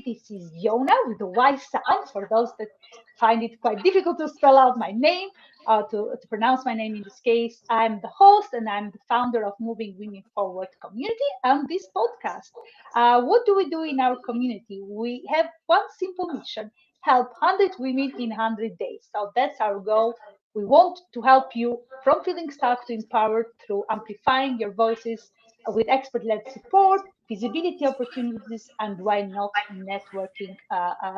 This is Yona with the Y sound for those that find it quite difficult to spell out my name, to pronounce my name in this case. I'm the host and I'm the founder of Moving Women Forward community and this podcast. What do we do in our community? We have one simple mission: help 100 women in 100 days. So that's our goal. We want to help you from feeling stuck to empowered through amplifying your voices with expert led support, visibility opportunities, and why not networking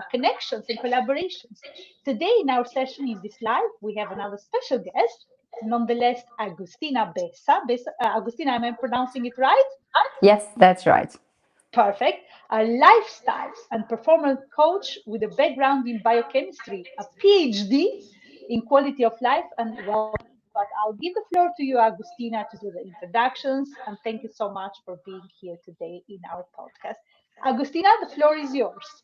connections and collaborations. Today, in our session in this live, we have another special guest, nonetheless, Agustina Bessa. Agustina, am I pronouncing it right? Yes, that's right. Perfect. A lifestyle and performance coach with a background in biochemistry, a PhD in quality of life and well-being. But I'll give the floor to you, Agustina, to do the introductions. And thank you so much for being here today in our podcast. Agustina, the floor is yours.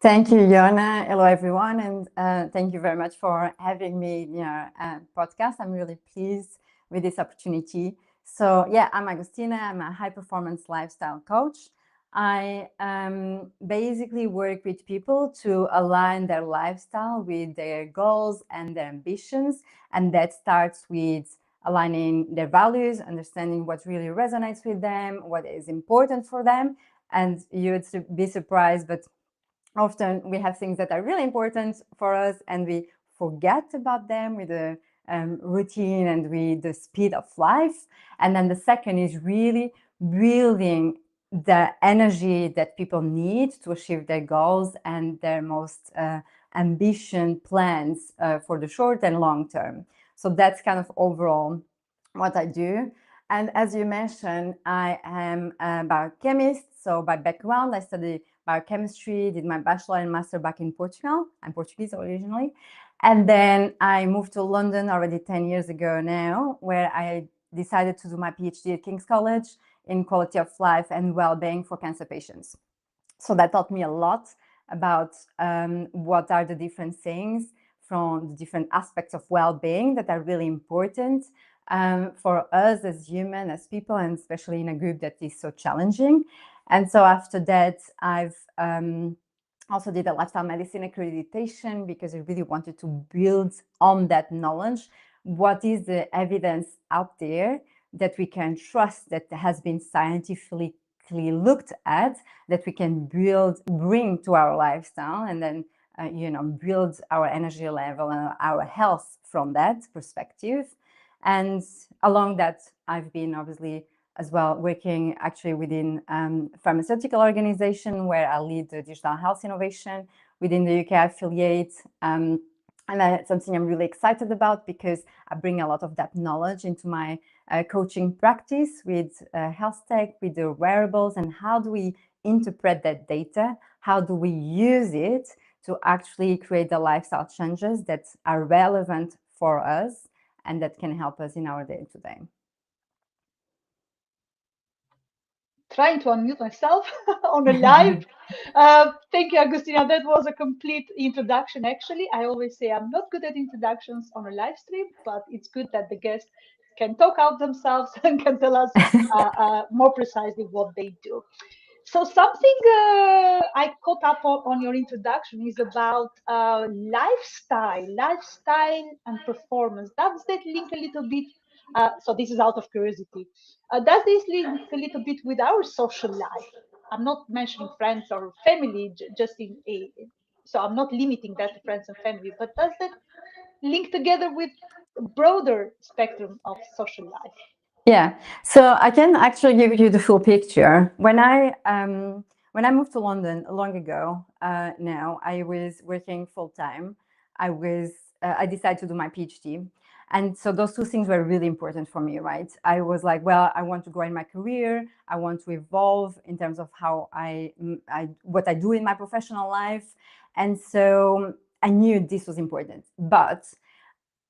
Thank you, Yona. Hello, everyone, and thank you very much for having me in your podcast. I'm really pleased with this opportunity. So, yeah, I'm Agustina. I'm a high-performance lifestyle coach. I basically work with people to align their lifestyle with their goals and their ambitions, and that starts with aligning their values, understanding what really resonates with them, what is important for them. And you'd be surprised, but often we have things that are really important for us and we forget about them with the routine and with the speed of life. And then the second is really building the energy that people need to achieve their goals and their most ambition plans for the short and long term. So that's kind of overall what I do. And as you mentioned, I am a biochemist. So by background, I studied biochemistry, did my bachelor and master back in Portugal. I'm Portuguese originally. And then I moved to London already 10 years ago now, where I decided to do my PhD at King's College in quality of life and well-being for cancer patients. So that taught me a lot about what are the different things from the different aspects of well-being that are really important for us as human, as people, and especially in a group that is so challenging. And so after that, I've also did a lifestyle medicine accreditation because I really wanted to build on that knowledge. What is the evidence out there that we can trust, that has been scientifically looked at, that we can bring to our lifestyle, and then build our energy level and our health from that perspective. And along that, I've been obviously as well working actually within pharmaceutical organization where I lead the digital health innovation within the UK affiliate. And that's something I'm really excited about because I bring a lot of that knowledge into my coaching practice with health tech, with the wearables, and how do we interpret that data? How do we use it to actually create the lifestyle changes that are relevant for us and that can help us in our day-to-day? Trying to unmute myself on a live. Thank you, Agustina. That was a complete introduction. Actually, I always say I'm not good at introductions on a live stream, but it's good that the guests can talk out themselves and can tell us more precisely what they do. So something I caught up on your introduction is about lifestyle and performance. Does that link a little bit? So this is out of curiosity. Does this link a little bit with our social life? I'm not mentioning friends or family, just in a. So I'm not limiting that to friends and family, but does that link together with a broader spectrum of social life? Yeah, so I can actually give you the full picture. When I moved to London long ago, now I was working full time. I decided to do my PhD, and so those two things were really important for me, right? I was like, well, I want to grow in my career. I want to evolve in terms of how what I do in my professional life, and so I knew this was important, but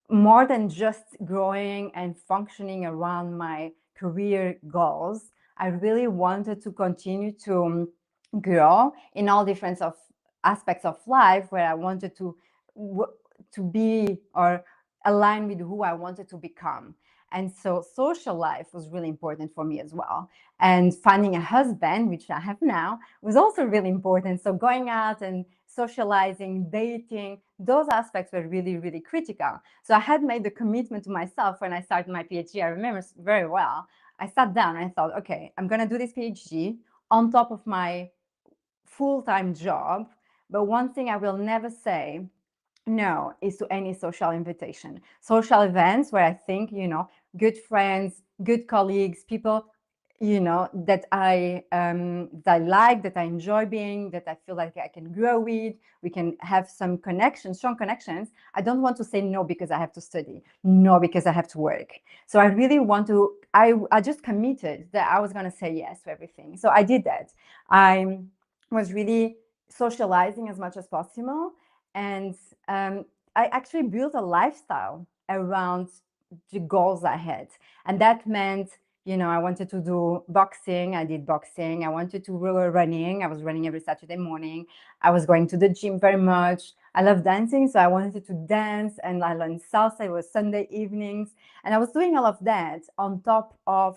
more than just growing and functioning around my career goals, I really wanted to continue to grow in all different of aspects of life where I wanted to be or align with who I wanted to become. And so social life was really important for me as well. And finding a husband, which I have now, was also really important. So going out and socializing, dating, those aspects were really, really critical. So I had made the commitment to myself when I started my PhD. I remember very well. I sat down and I thought, okay, I'm going to do this PhD on top of my full-time job. But one thing I will never say no is to any social invitation, social events where I think, good friends, good colleagues, people, that I like, that I enjoy being, that I feel like I can grow with, we can have some connections, strong connections. I don't want to say no because I have to study, no because I have to work. So I really want to, I just committed that I was going to say yes to everything. So I did that. I was really socializing as much as possible. And I actually built a lifestyle around the goals I had. And that meant, I wanted to do boxing. I did boxing. I wanted to do running. I was running every Saturday morning. I was going to the gym very much. I love dancing, so I wanted to dance. And I learned salsa. It was Sunday evenings. And I was doing all of that on top of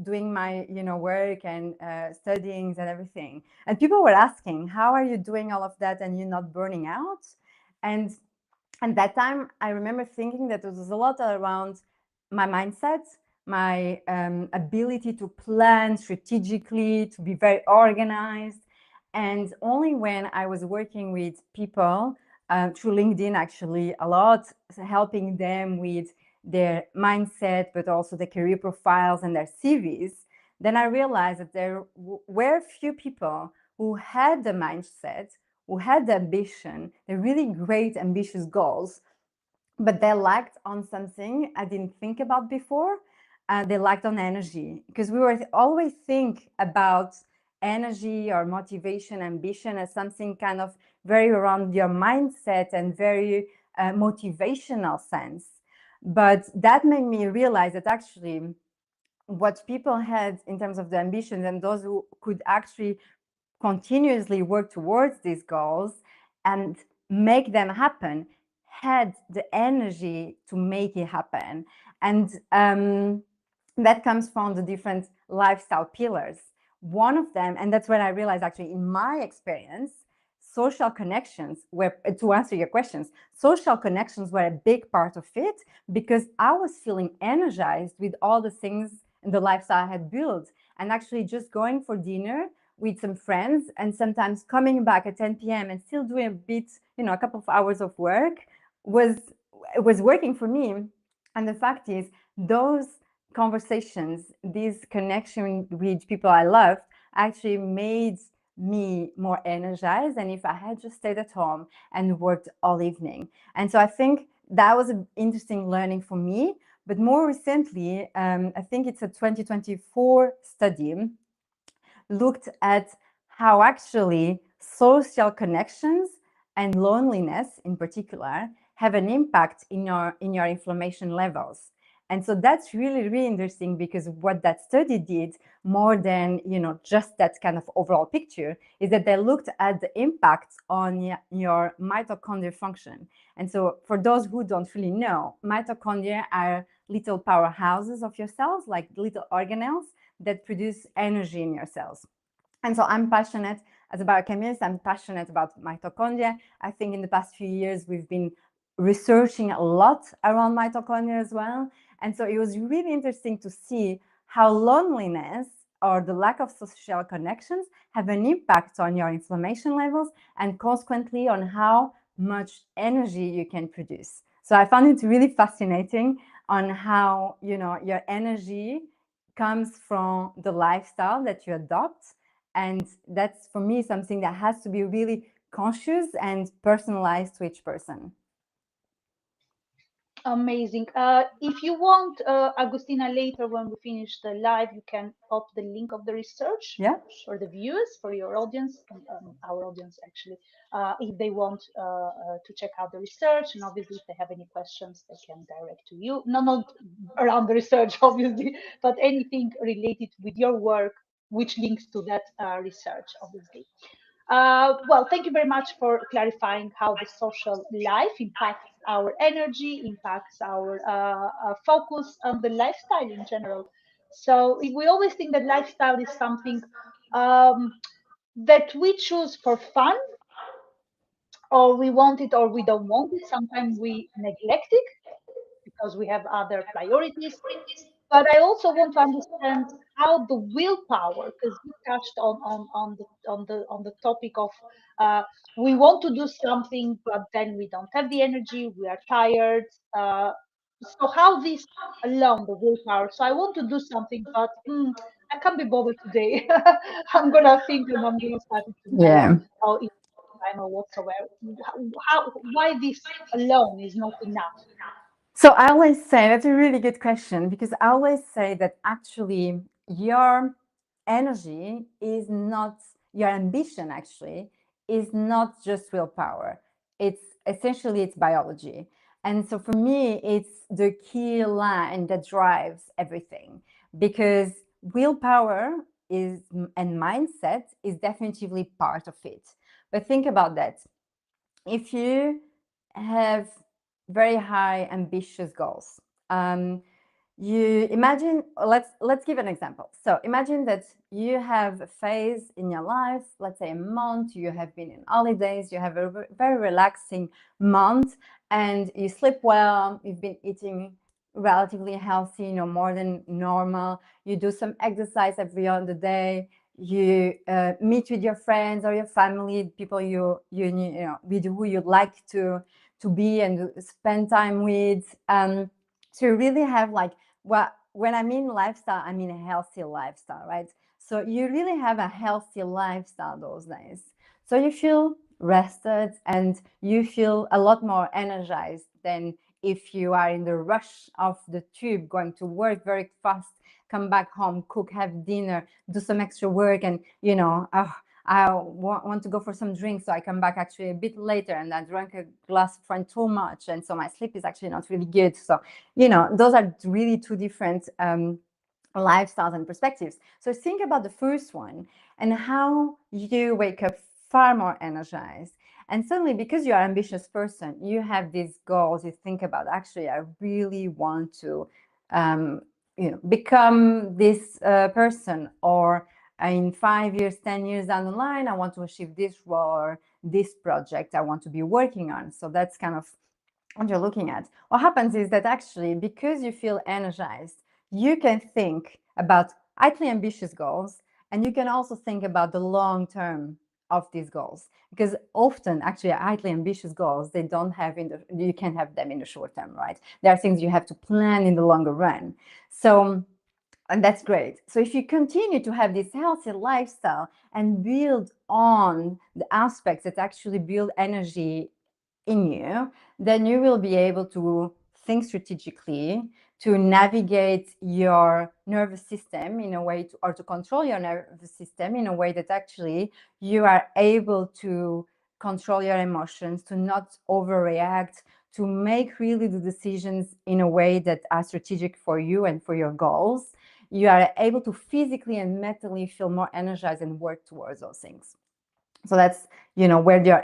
doing my work and studying and everything. And people were asking, how are you doing all of that and you're not burning out? And at that time, I remember thinking that there was a lot around my mindset, my ability to plan strategically, to be very organized. And only when I was working with people through LinkedIn, actually, a lot, helping them with their mindset, but also the career profiles and their CVs, then I realized that there were few people who had the mindset, who had the ambition, the really great ambitious goals, but they lacked on something I didn't think about before. They lacked on energy, because we were always think about energy or motivation, ambition as something kind of very around your mindset and very motivational sense. But that made me realize that actually what people had in terms of the ambitions and those who could actually continuously work towards these goals and make them happen had the energy to make it happen. And that comes from the different lifestyle pillars. One of them, and that's when I realized actually in my experience, social connections were, to answer your questions, social connections were a big part of it, because I was feeling energized with all the things in the lifestyle I had built. And actually just going for dinner with some friends and sometimes coming back at 10 p.m. and still doing a bit, a couple of hours of work was working for me. And the fact is, those conversations, this connection with people I loved, actually made me more energized than if I had just stayed at home and worked all evening. And so I think that was an interesting learning for me. But more recently, I think it's a 2024 study, looked at how actually social connections and loneliness in particular have an impact in your inflammation levels. And so that's really, really interesting, because what that study did, more than just that kind of overall picture, is that they looked at the impact on your mitochondrial function. And so for those who don't really know, mitochondria are little powerhouses of your cells, like little organelles that produce energy in your cells. And so I'm passionate, as a biochemist, I'm passionate about mitochondria. I think in the past few years, we've been researching a lot around mitochondria as well. And so it was really interesting to see how loneliness or the lack of social connections have an impact on your inflammation levels and consequently on how much energy you can produce. So I found it really fascinating on how, your energy comes from the lifestyle that you adopt. And that's, for me, something that has to be really conscious and personalized to each person. Amazing. If you want, Agustina, later when we finish the live, you can pop the link of the research Yeah. for the viewers, for your audience, our audience actually, if they want to check out the research. And obviously, if they have any questions, they can direct to you. No, not around the research, obviously, but anything related with your work, which links to that research, obviously. Well, thank you very much for clarifying how the social life impacts our energy, impacts our focus on the lifestyle in general. So if we always think that lifestyle is something um, that we choose for fun, or we want it or we don't want it. Sometimes we neglect it because we have other priorities. But I also want to understand how the willpower, because you touched on the topic of uh, we want to do something, but then we don't have the energy, we are tired. So how this alone, the willpower. So I want to do something, but I can't be bothered today. I'm gonna think and I'm gonna start it tomorrow. Yeah. Or in time or whatsoever. Why this alone is not enough? So I always say that's a really good question, because I always say that actually your energy is not, your ambition actually is not just willpower. It's essentially it's biology. And so for me, it's the key line that drives everything, because willpower is and mindset is definitively part of it. But think about that. If you have very high ambitious goals, you imagine, let's give an example. So imagine that you have a phase in your life, let's say a month, you have been in holidays, you have a very relaxing month, and you sleep well, you've been eating relatively healthy, more than normal, you do some exercise every other day, you meet with your friends or your family, people with who you'd like to be and spend time with, to really have like, well, when I mean lifestyle, I mean a healthy lifestyle, right? So you really have a healthy lifestyle those days. So you feel rested and you feel a lot more energized than if you are in the rush of the tube, going to work very fast, come back home, cook, have dinner, do some extra work, and I want to go for some drinks, so I come back actually a bit later, and I drank a glass of wine too much, and so my sleep is actually not really good. So those are really two different lifestyles and perspectives. So think about the first one and how you wake up far more energized. And suddenly, because you're an ambitious person, you have these goals. You think about, actually, I really want to, become this person, or in 5 years, 10 years down the line, I want to achieve this role or this project I want to be working on. So that's kind of what you're looking at. What happens is that actually, because you feel energized, you can think about highly ambitious goals, and you can also think about the long term of these goals, because often actually highly ambitious goals, they don't have you can't have them in the short term, right? There are things you have to plan in the longer run. So, and that's great. So if you continue to have this healthy lifestyle and build on the aspects that actually build energy in you, then you will be able to think strategically, to navigate your nervous system in a way or to control your nervous system in a way that actually you are able to control your emotions, to not overreact, to make really the decisions in a way that are strategic for you and for your goals. You are able to physically and mentally feel more energized and work towards those things. So that's where your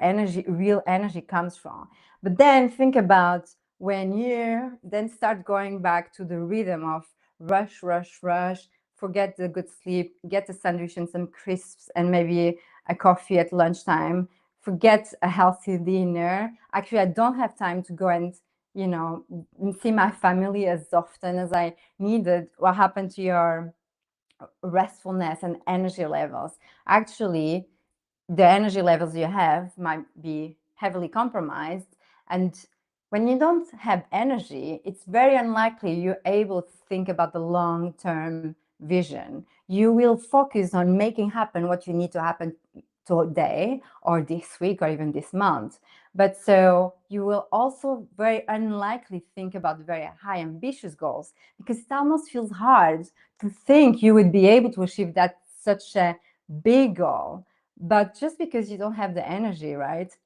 real energy comes from. But then think about when you then start going back to the rhythm of rush, rush, rush, forget the good sleep, get a sandwich and some crisps and maybe a coffee at lunchtime, forget a healthy dinner. Actually, I don't have time to go and see my family as often as I needed. What happened to your restfulness and energy levels? Actually, the energy levels you have might be heavily compromised. And when you don't have energy, it's very unlikely you're able to think about the long-term vision. You will focus on making happen what you need to happen today or this week or even this month. But so you will also very unlikely think about very high ambitious goals, because it almost feels hard to think you would be able to achieve that such a big goal, but just because you don't have the energy, right?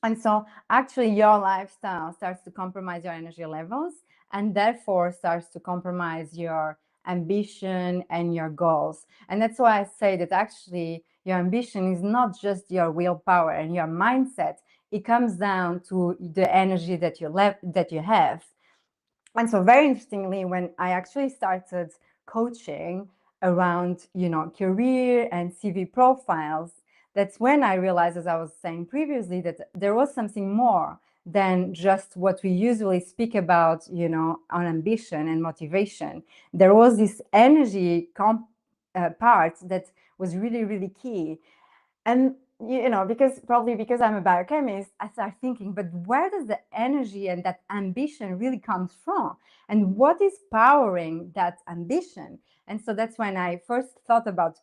And so actually your lifestyle starts to compromise your energy levels, and therefore starts to compromise your ambition and your goals. And that's why I say that actually your ambition is not just your willpower and your mindset. It comes down to the energy that you have. And so very interestingly, when I actually started coaching around, career and CV profiles, that's when I realized, as I was saying previously, that there was something more than just what we usually speak about, on ambition and motivation. There was this energy part that was really, really key. And because I'm a biochemist, I start thinking, but where does the energy and that ambition really comes from? And what is powering that ambition? And so that's when I first thought about,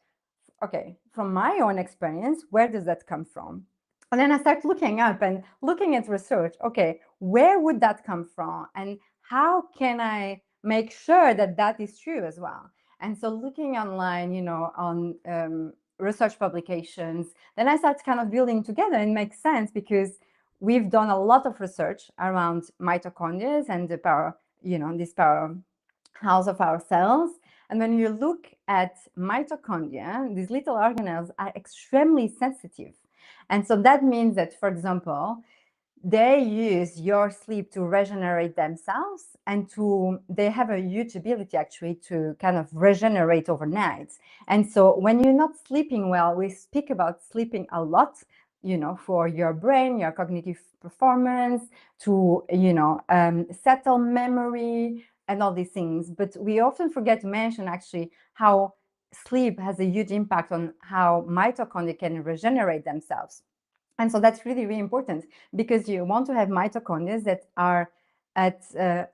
okay, from my own experience, where does that come from? And then I start looking up and looking at research. Okay, where would that come from? And how can I make sure that that is true as well? And so looking online, on research publications, then I start kind of building together, and it makes sense because we've done a lot of research around mitochondria and the power, this powerhouse of our cells. And when you look at mitochondria, these little organelles are extremely sensitive. And so that means that, for example, they use your sleep to regenerate themselves, and they have a huge ability actually to kind of regenerate overnight. And so when you're not sleeping well, we speak about sleeping a lot, for your brain, your cognitive performance, to settle memory and all these things. But we often forget to mention actually how sleep has a huge impact on how mitochondria can regenerate themselves. And so that's really, really important, because you want to have mitochondria that are at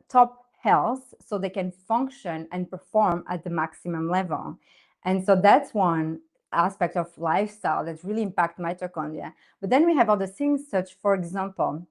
top health so they can function and perform at the maximum level. And so that's one aspect of lifestyle that really impact mitochondria. But then we have other things, such, for example,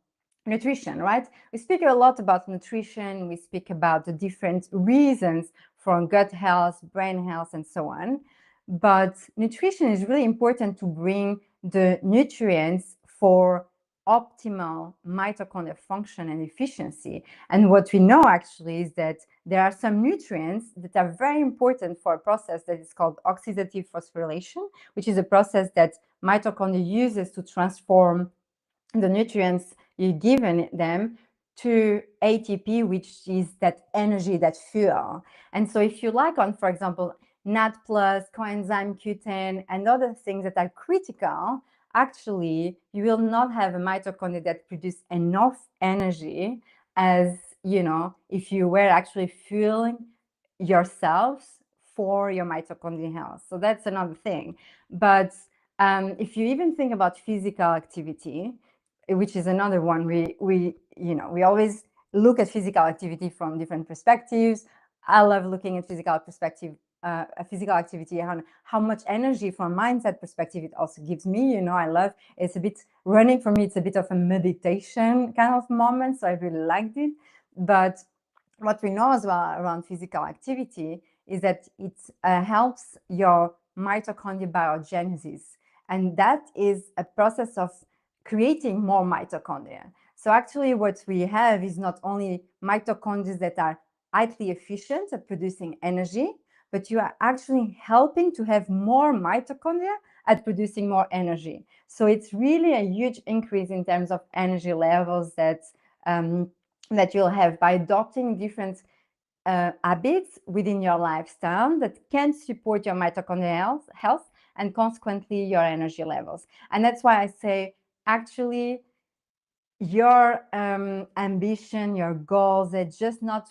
nutrition, right? We speak a lot about nutrition. We speak about the different reasons for gut health, brain health, and so on. But nutrition is really important to bring the nutrients for optimal mitochondrial function and efficiency. And what we know actually is that there are some nutrients that are very important for a process that is called oxidative phosphorylation, which is a process that mitochondria uses to transform the nutrients you've given them to ATP, which is that energy, that fuel. And so if you like on, for example, NAD+, coenzyme Q10, and other things that are critical, actually, you will not have a mitochondria that produce enough energy as, if you were actually fueling yourselves for your mitochondrial health. So that's another thing. But if you even think about physical activity, which is another one, we always look at physical activity from different perspectives. I love looking at physical activity and how much energy from a mindset perspective it also gives me. I love, it's a bit running for me, it's a bit of a meditation kind of moment, so I really liked it. But what we know as well around physical activity is that it helps your mitochondrial biogenesis, and that is a process of creating more mitochondria. So actually what we have is not only mitochondria that are highly efficient at producing energy, but you are actually helping to have more mitochondria at producing more energy. So it's really a huge increase in terms of energy levels that you'll have by adopting different habits within your lifestyle that can support your mitochondrial health and consequently your energy levels. And that's why I say, actually, your ambition, your goals, they're just not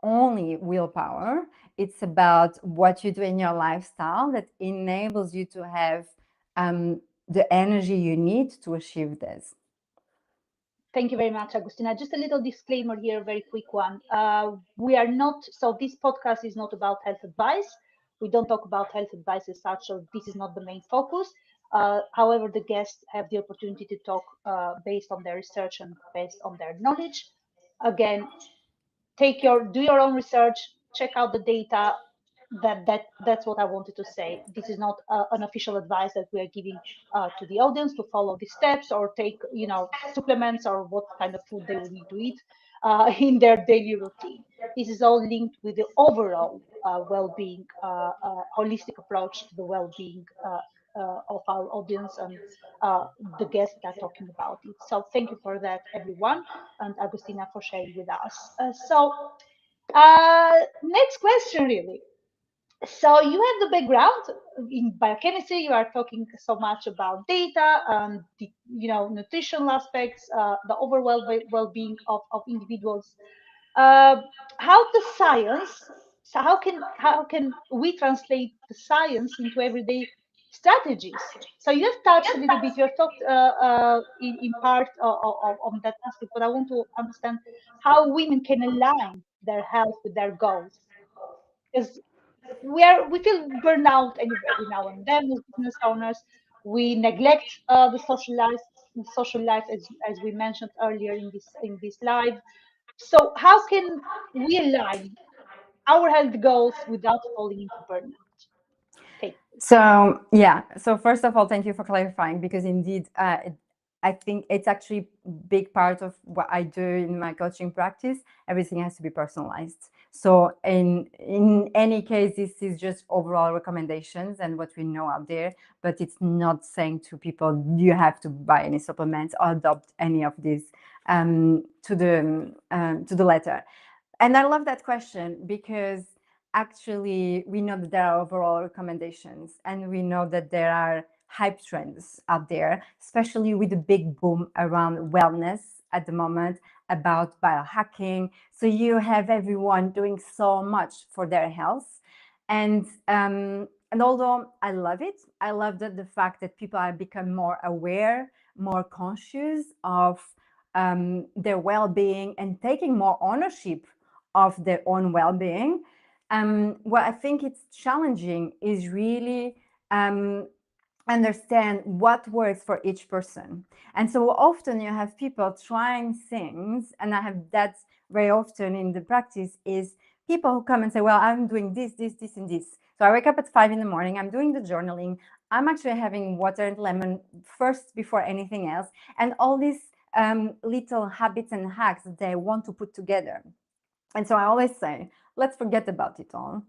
only willpower. It's about what you do in your lifestyle that enables you to have the energy you need to achieve this. Thank you very much, Agustina. Just a little disclaimer here, very quick one. We are not, so this podcast is not about health advice. We don't talk about health advice as such, so this is not the main focus. However, the guests have the opportunity to talk based on their research and based on their knowledge. Again, do your own research, check out the data. That's what I wanted to say. This is not an official advice that we are giving to the audience to follow these steps or take supplements or what kind of food they will need to eat in their daily routine. This is all linked with the overall well-being, holistic approach to the well-being of our audience and the guests that are talking about it. So thank you for that, everyone, and Agustina for sharing with us. Next question, really. So you have the background in biochemistry. You are talking so much about data and the nutritional aspects, the overall well-being of individuals. Uh, how the science? So how can we translate the science into everyday strategies? So you have touched a little bit. You have talked in part on that aspect, but I want to understand how women can align their health with their goals, because we feel burnout every now and then as business owners. We neglect the social life as we mentioned earlier in this live. So how can we align our health goals without falling into burnout? Take So yeah, so first of all, thank you for clarifying, because indeed, I think it's actually big part of what I do in my coaching practice. Everything has to be personalized. So in any case, this is just overall recommendations and what we know out there, but it's not saying to people you have to buy any supplements or adopt any of these to the letter. And I love that question, because actually we know that there are overall recommendations, and we know that there are hype trends out there, especially with the big boom around wellness at the moment, about biohacking. So you have everyone doing so much for their health. And although I love it, I love that the fact that people are become more aware, more conscious of their well-being, and taking more ownership of their own well-being. What I think it's challenging is really understand what works for each person. And so often you have people trying things, and I have that very often in the practice, is people who come and say, well, I'm doing this, this, this, and this. So I wake up at 5 in the morning, I'm doing the journaling, I'm actually having water and lemon first before anything else, and all these little habits and hacks that they want to put together. And so I always say, let's forget about it all.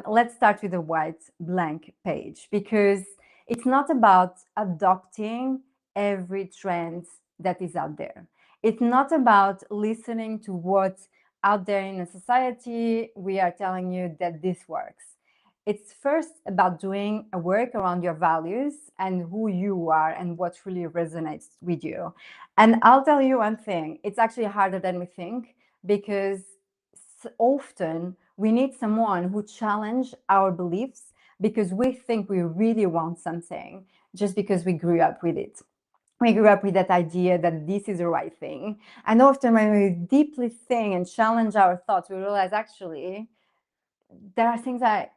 Let's start with a white blank page, because it's not about adopting every trend that is out there. It's not about listening to what's out there in a society. We are telling you that this works. It's first about doing a work around your values and who you are and what really resonates with you. And I'll tell you one thing, it's actually harder than we think, because often we need someone who challenge our beliefs, because we think we really want something just because we grew up with it. We grew up with that idea that this is the right thing. And often when we deeply think and challenge our thoughts, we realize actually there are things I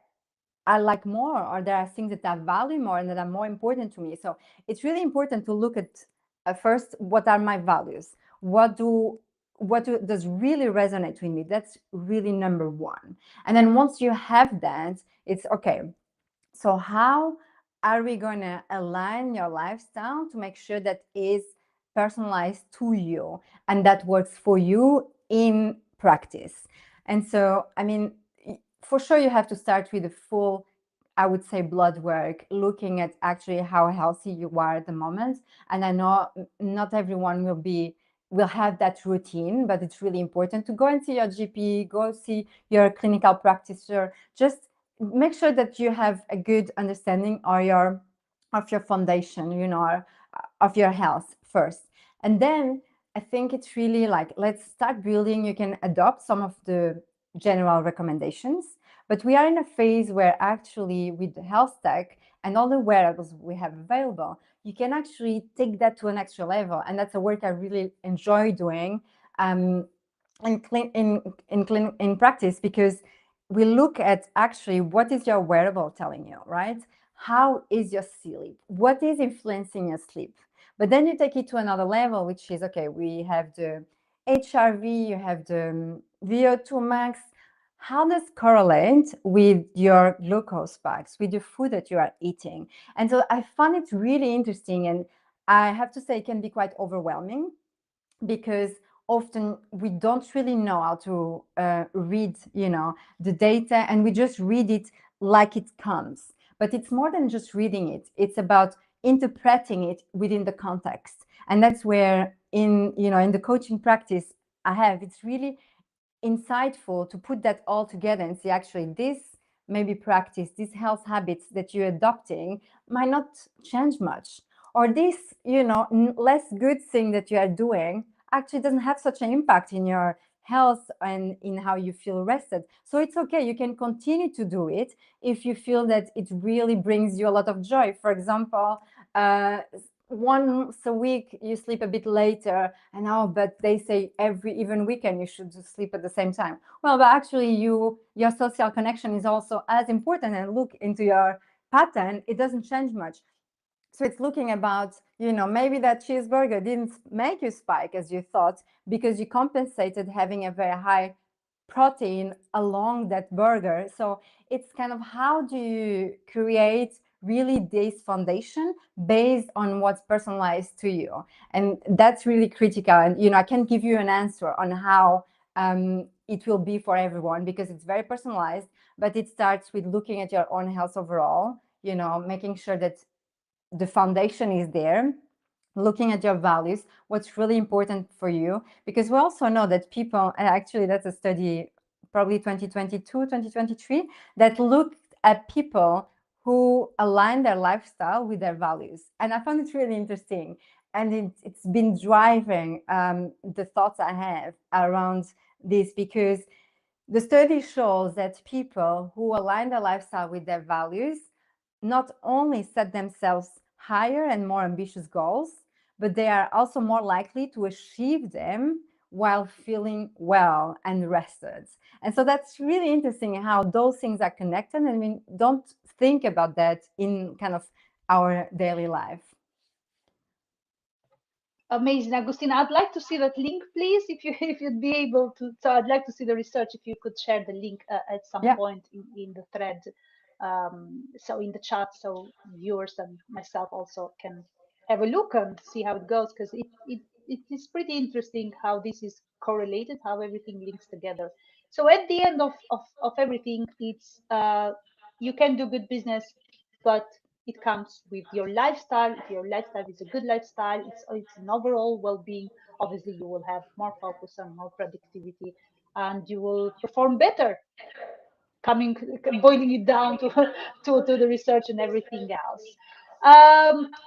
like more, or there are things that I value more and that are more important to me. So it's really important to look at first, what are my values? Does really resonate with me? That's really number one. And then once you have that, it's okay. So how are we going to align your lifestyle to make sure that is personalized to you and that works for you in practice? And so, I mean, for sure, you have to start with a full, I would say, blood work, looking at actually how healthy you are at the moment. And I know not everyone will have that routine, but it's really important to go and see your GP, go see your clinical practitioner. Just make sure that you have a good understanding of your foundation, of your health first. And then I think it's really like, let's start building. You can adopt some of the general recommendations, but we are in a phase where actually with the health tech and all the wearables we have available, you can actually take that to an extra level. And that's a work I really enjoy doing in practice, because we look at actually what is your wearable telling you, right? How is your sleep? What is influencing your sleep? But then you take it to another level, which is, okay, we have the HRV, you have the VO2 max. How does correlate with your glucose spikes, with the food that you are eating? And so I find it really interesting. And I have to say, it can be quite overwhelming, because often we don't really know how to read, the data, and we just read it like it comes. but it's more than just reading it. It's about interpreting it within the context. And that's where in the coaching practice I have, it's really insightful to put that all together and see, actually, this maybe practice, these health habits that you're adopting might not change much, or this less good thing that you are doing actually doesn't have such an impact in your health and in how you feel rested. So it's okay, you can continue to do it if you feel that it really brings you a lot of joy. For example, once a week you sleep a bit later, and but they say every even weekend you should sleep at the same time. Well, but actually your social connection is also as important, and look into your pattern, it doesn't change much. So it's looking about, maybe that cheeseburger didn't make you spike as you thought, because you compensated having a very high protein along that burger. So it's kind of, how do you create really this foundation based on what's personalized to you? And that's really critical. And I can't give you an answer on how it will be for everyone, because it's very personalized. But it starts with looking at your own health overall, making sure that the foundation is there, looking at your values, what's really important for you. Because we also know that people, and actually that's a study, probably 2022, 2023, that looked at people who align their lifestyle with their values. And I found it really interesting. And it's been driving the thoughts I have around this, because the study shows that people who align their lifestyle with their values not only set themselves higher and more ambitious goals, but they are also more likely to achieve them while feeling well and rested. And so that's really interesting how those things are connected, and we don't think about that in kind of our daily life. Amazing, Agustina. I'd like to see that link, please, if you if you'd be able to. So I'd like to see the research. If you could share the link at some Yeah. point in the thread, so in the chat, so viewers and myself also can have a look and see how it goes, because it is pretty interesting how this is correlated, how everything links together. So at the end of everything, it's you can do good business, but it comes with your lifestyle. If your lifestyle is a good lifestyle, it's an overall well-being. Obviously, you will have more focus and more productivity, and you will perform better. Coming boiling it down to to the research and everything else.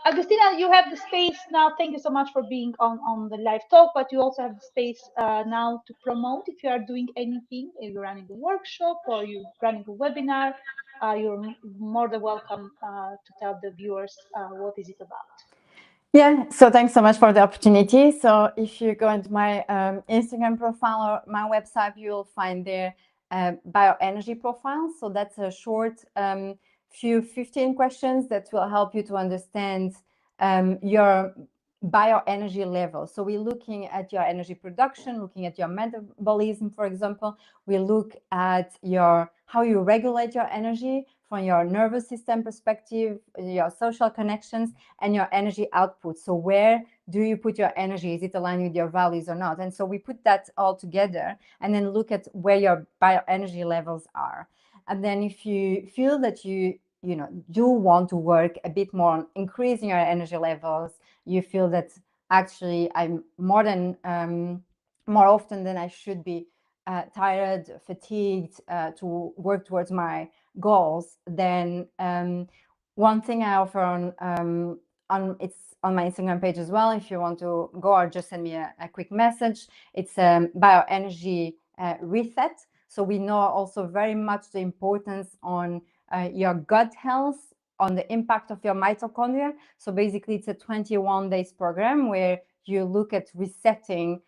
Agustina, you have the space now. Thank you so much for being on the live talk, but you also have the space now to promote if you are doing anything. If you're running a workshop or you're running a webinar, you're more than welcome to tell the viewers what is it about. Yeah, so thanks so much for the opportunity. So if you go into my Instagram profile or my website, you'll find there bioenergy profile. So that's a short few 15 questions that will help you to understand your bioenergy level. So we're looking at your energy production, looking at your metabolism, for example. We look at how you regulate your energy from your nervous system perspective, your social connections, and your energy output. So where do you put your energy? Is it aligned with your values or not? And so we put that all together and then look at where your bioenergy levels are. And then if you feel that you do want to work a bit more on increasing your energy levels, you feel that actually I'm more often than I should be tired, fatigued to work towards my goals, then one thing I offer it's on my Instagram page as well. If you want to go or just send me a quick message, it's bioenergy reset. So we know also very much the importance on your gut health, on the impact of your mitochondria. So basically, it's a 21 days program where you look at resetting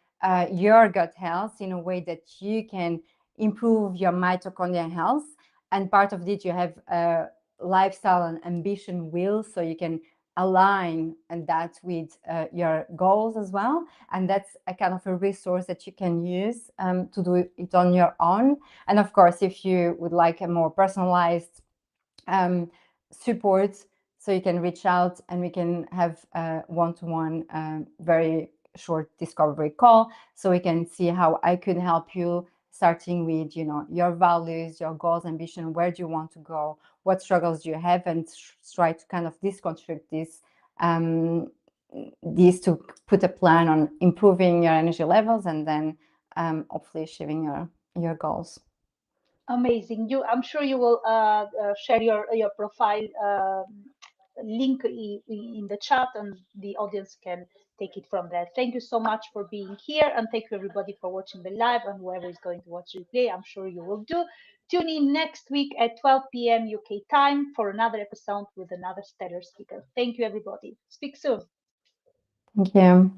your gut health in a way that you can improve your mitochondrial health. And part of it, you have lifestyle and ambition will, so you can align and that with your goals as well. And that's a kind of a resource that you can use to do it on your own. And of course, if you would like a more personalized support, so you can reach out and we can have a one-to-one very short discovery call, so we can see how I could help you, starting with your values, your goals, ambition, where do you want to go, what struggles do you have, and try to kind of deconstruct these to put a plan on improving your energy levels, and then hopefully achieving your goals. Amazing. I'm sure you will share your profile link in the chat, and the audience can take it from there. Thank you so much for being here, and thank you everybody for watching the live, and whoever is going to watch the replay, I'm sure you will do. Tune in next week at 12 p.m. UK time for another episode with another stellar speaker. Thank you, everybody. Speak soon. Thank you.